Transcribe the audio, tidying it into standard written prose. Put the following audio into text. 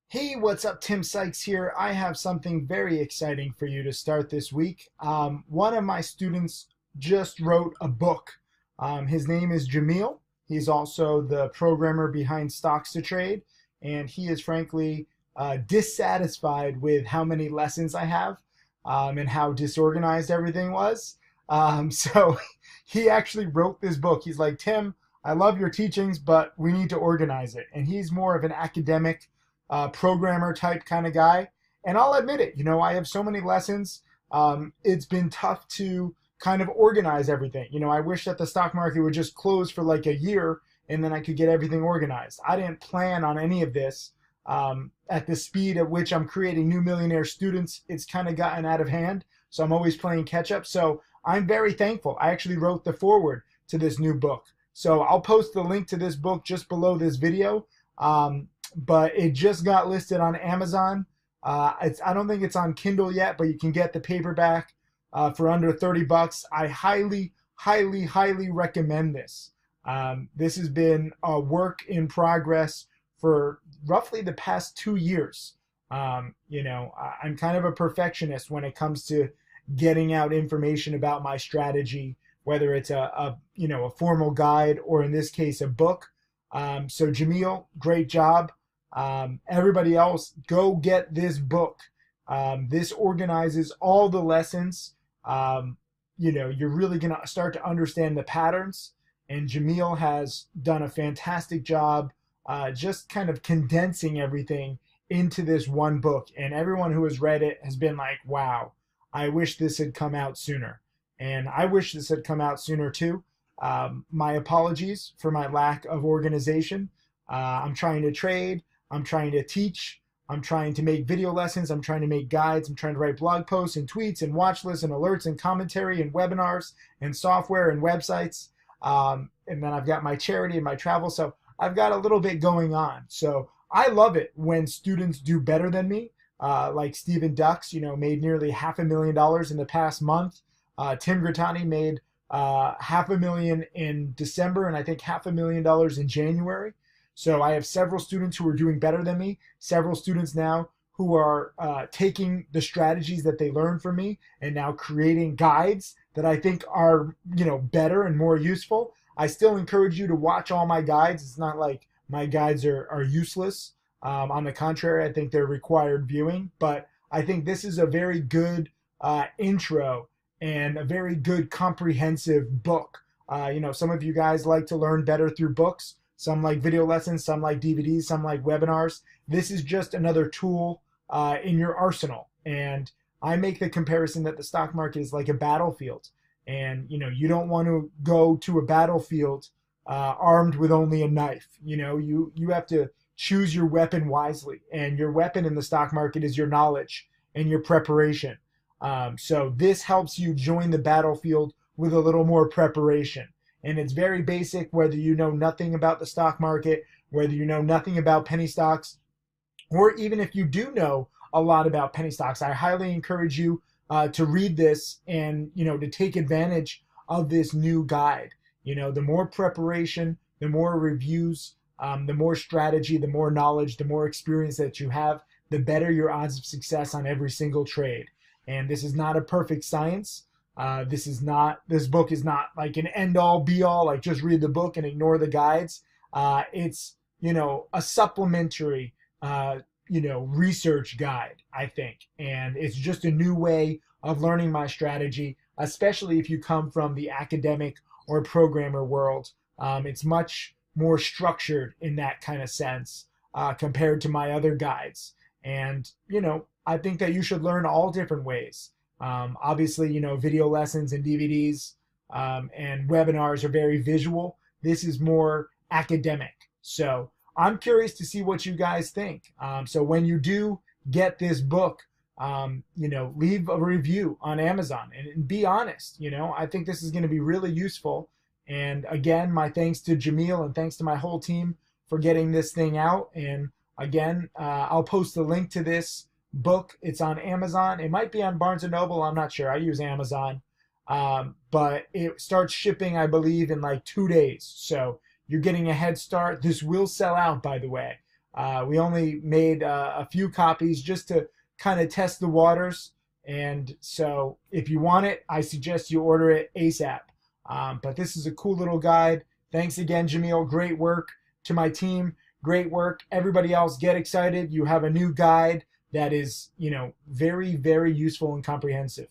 Hey, what's up? Tim Sykes here. I have something very exciting for you to start this week. One of my students just wrote a book. His name is Jamil. He's also the programmer behind Stocks to Trade, and he is frankly dissatisfied with how many lessons I have and how disorganized everything was. So he actually wrote this book. He's like, Tim, I love your teachings, but we need to organize it. And he's more of an academic programmer type kind of guy. And I'll admit it, I have so many lessons. It's been tough to kind of organize everything. I wish that the stock market would just close for like a year and then I could get everything organized. I didn't plan on any of this. At the speed at which I'm creating new millionaire students, it's kind of gotten out of hand. So I'm always playing catch up. So I'm very thankful. I actually wrote the foreword to this new book. So I'll post the link to this book just below this video. But it just got listed on Amazon. I don't think it's on Kindle yet, but you can get the paperback for under 30 bucks. I highly, highly, highly recommend this. This has been a work in progress for roughly the past 2 years. I'm kind of a perfectionist when it comes to getting out information about my strategy, whether it's a formal guide or in this case a book. So Jamil, great job. Everybody else, go get this book. This organizes all the lessons. You're really going to start to understand the patterns. And Jamil has done a fantastic job just kind of condensing everything into this one book. And everyone who has read it has been like, wow, I wish this had come out sooner. And I wish this had come out sooner too. My apologies for my lack of organization. I'm trying to trade. I'm trying to teach. I'm trying to make video lessons. I'm trying to make guides. I'm trying to write blog posts and tweets and watch lists and alerts and commentary and webinars and software and websites. And then I've got my charity and my travel. So I've got a little bit going on. So I love it when students do better than me. Like Stephen Dux, made nearly $500,000 in the past month. Tim Grittani made $500,000 in December and I think $500,000 in January. So I have several students who are doing better than me, several students now who are taking the strategies that they learned from me and now creating guides that I think are, better and more useful. I still encourage you to watch all my guides. It's not like my guides are useless. On the contrary, I think they're required viewing, but I think this is a very good intro and a very good comprehensive book. Some of you guys like to learn better through books. Some like video lessons, some like DVDs, some like webinars. This is just another tool in your arsenal. And I make the comparison that the stock market is like a battlefield. And, you don't want to go to a battlefield armed with only a knife. You have to choose your weapon wisely. And your weapon in the stock market is your knowledge and your preparation. So this helps you join the battlefield with a little more preparation. And it's very basic, whether you know nothing about the stock market, whether you know nothing about penny stocks, or even if you do know a lot about penny stocks. I highly encourage you to read this and, to take advantage of this new guide. The more preparation, the more reviews, the more strategy, the more knowledge, the more experience that you have, the better your odds of success on every single trade. And this is not a perfect science. This book is not like an end all be all, like just read the book and ignore the guides. It's, a supplementary, research guide, I think. And it's just a new way of learning my strategy, especially if you come from the academic or programmer world. It's much more structured in that kind of sense compared to my other guides. And, I think that you should learn all different ways. Obviously, video lessons and DVDs and webinars are very visual. This is more academic. So I'm curious to see what you guys think. So when you do get this book, leave a review on Amazon and be honest. I think this is going to be really useful. And again, my thanks to Jamil and thanks to my whole team for getting this thing out. And again, I'll post the link to this book. It's on Amazon. It might be on Barnes & Noble. I'm not sure. I use Amazon. But it starts shipping, I believe, in like 2 days. So you're getting a head start. This will sell out, by the way. We only made a few copies just to kind of test the waters. And so if you want it, I suggest you order it ASAP. But this is a cool little guide. Thanks again, Jamil. Great work to my team. Great work. Everybody else, get excited. You have a new guide that is, very, very useful and comprehensive.